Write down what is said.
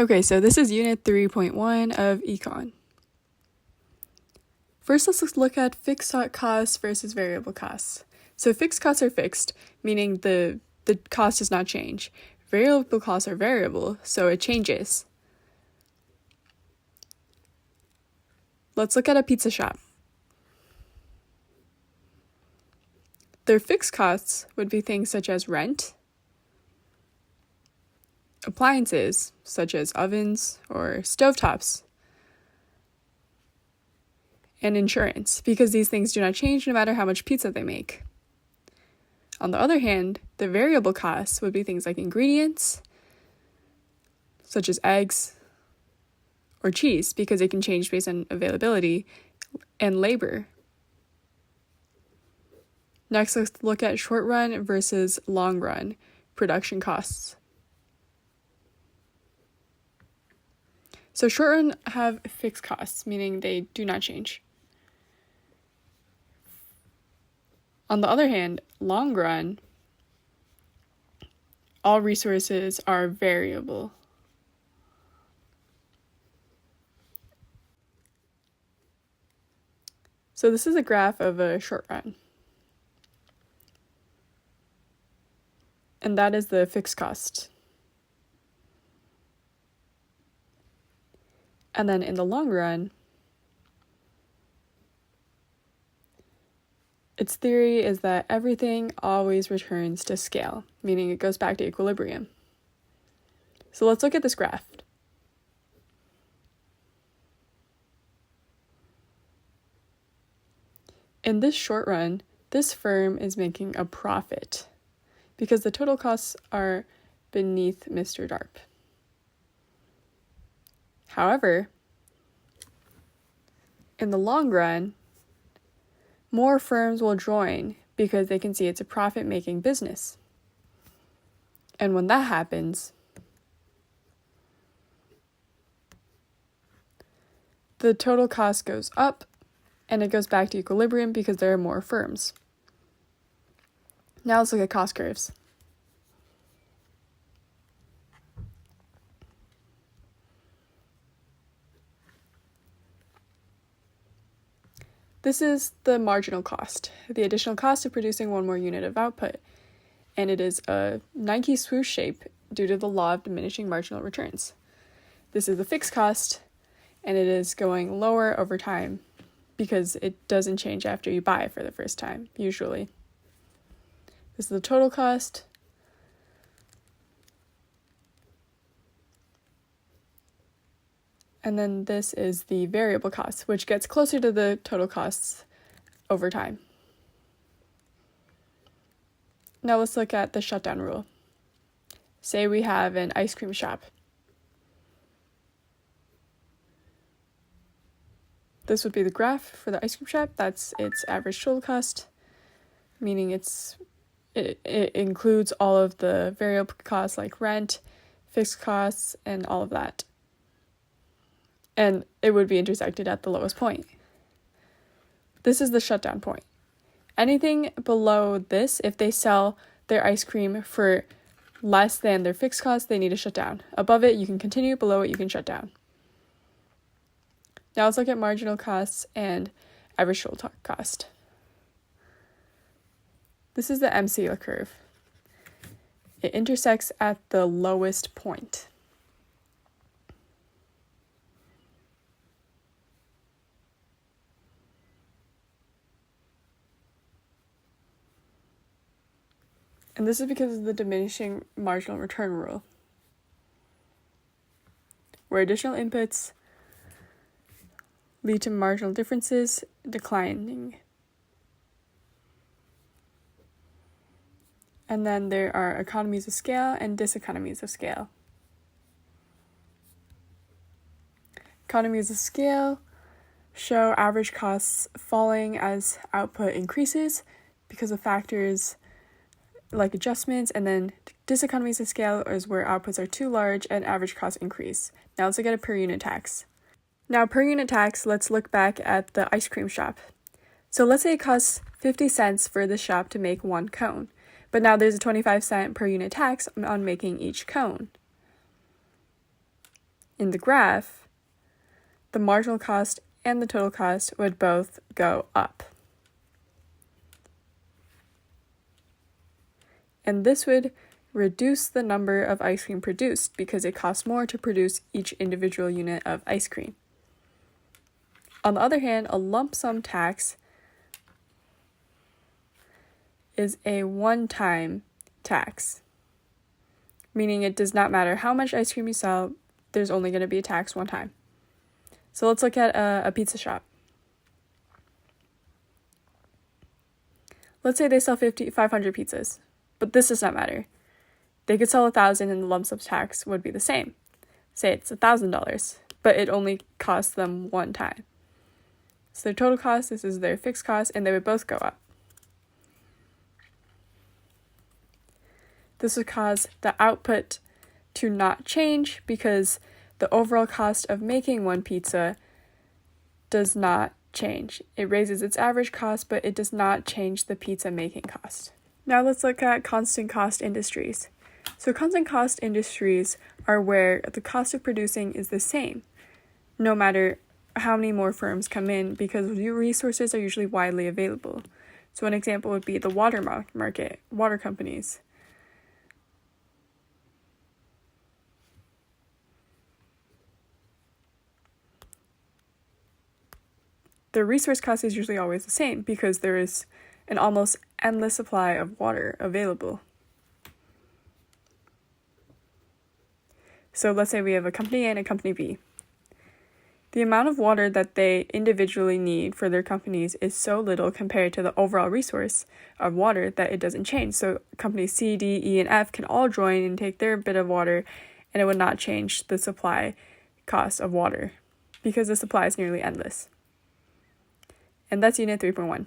Okay, so this is Unit 3.1 of Econ. First, let's look at fixed costs versus variable costs. So fixed costs are fixed, meaning the cost does not change. Variable costs are variable, so it changes. Let's look at a pizza shop. Their fixed costs would be things such as rent, appliances such as ovens or stovetops, and insurance, because these things do not change no matter how much pizza they make. On the other hand, the variable costs would be things like ingredients, such as eggs or cheese, because it can change based on availability, and labor. Next, let's look at short run versus long run production costs. So short run have fixed costs, meaning they do not change. On the other hand, long run, all resources are variable. So this is a graph of a short run. And that is the fixed cost. And then in the long run, its theory is that everything always returns to scale, meaning it goes back to equilibrium. So let's look at this graph. In this short run, this firm is making a profit because the total costs are beneath Mr. Darp. However, in the long run, more firms will join because they can see it's a profit-making business. And when that happens, the total cost goes up and it goes back to equilibrium because there are more firms. Now let's look at cost curves. This is the marginal cost, the additional cost of producing one more unit of output, and it is a Nike swoosh shape due to the law of diminishing marginal returns. This is the fixed cost, and it is going lower over time because it doesn't change after you buy for the first time, usually. This is the total cost. And then this is the variable cost, which gets closer to the total costs over time. Now let's look at the shutdown rule. Say we have an ice cream shop. This would be the graph for the ice cream shop. That's its average total cost, meaning it includes all of the variable costs like rent, fixed costs, and all of that. And it would be intersected at the lowest point. This is the shutdown point. Anything below this, if they sell their ice cream for less than their fixed cost, they need to shut down. Above it, you can continue. Below it, you can shut down. Now let's look at marginal costs and average total cost. This is the MCO curve. It intersects at the lowest point. And this is because of the diminishing marginal return rule, where additional inputs lead to marginal differences declining. And then there are economies of scale and diseconomies of scale. Economies of scale show average costs falling as output increases because of factors like adjustments, and then diseconomies of scale is where outputs are too large and average costs increase. Now let's look at a per unit tax. Now per unit tax, let's look back at the ice cream shop. So let's say it costs 50 cents for the shop to make one cone, but now there's a 25-cent per unit tax on making each cone. in the graph, the marginal cost and the total cost would both go up. And this would reduce the number of ice cream produced because it costs more to produce each individual unit of ice cream. On the other hand, a lump sum tax is a one-time tax, meaning it does not matter how much ice cream you sell, there's only going to be a tax one time. So let's look at a pizza shop. Let's say they sell 500 pizzas, but this does not matter. They could sell 1,000 and the lump sum tax would be the same. Say it's $1,000, but it only costs them one time. So their total cost, this is their fixed cost, and they would both go up. This would cause the output to not change because the overall cost of making one pizza does not change. It raises its average cost, but it does not change the pizza making cost. Now let's look at constant cost industries. So constant cost industries are where the cost of producing is the same, no matter how many more firms come in, because resources are usually widely available. So an example would be the water market, water companies. The resource cost is usually always the same because there is an almost endless supply of water available. So let's say we have a company A and a company B. The amount of water that they individually need for their companies is so little compared to the overall resource of water that it doesn't change. So companies C, D, E, and F can all join and take their bit of water, and it would not change the supply cost of water because the supply is nearly endless. And that's Unit 3.1.